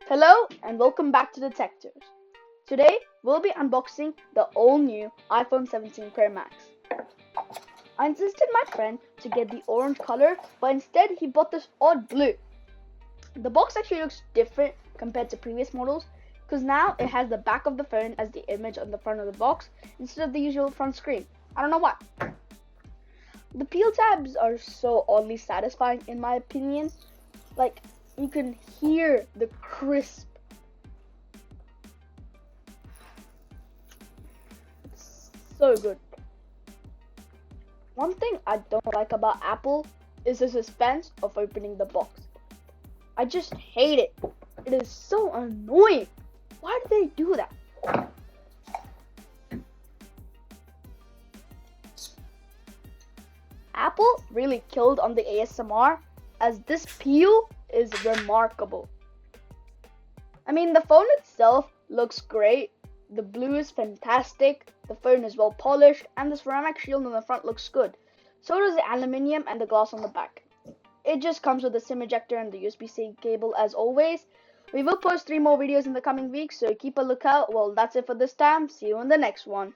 Hello and welcome back to TheTechtors. Today we'll be unboxing the all-new iPhone 17 Pro Max. I insisted my friend to get the orange color, but instead he bought this odd blue. The box actually looks different compared to previous models because now it has the back of the phone as the image on the front of the box instead of the usual front screen. I don't know why. The peel tabs are so oddly satisfying in my opinion. Like, you can hear the crisp. It's so good. One thing I don't like about Apple is the suspense of opening the box. I just hate it. It is so annoying. Why do they do that? Apple really killed on the ASMR, as this peel is remarkable. I mean, the phone itself looks great. The blue is fantastic. The phone is well polished, and the ceramic shield on the front looks good. So does the aluminium and the glass on the back. It just comes with the SIM ejector and the USB-C cable as always. We will post 3 more videos in the coming weeks, so keep a lookout. Well, that's it for this time. See you in the next one.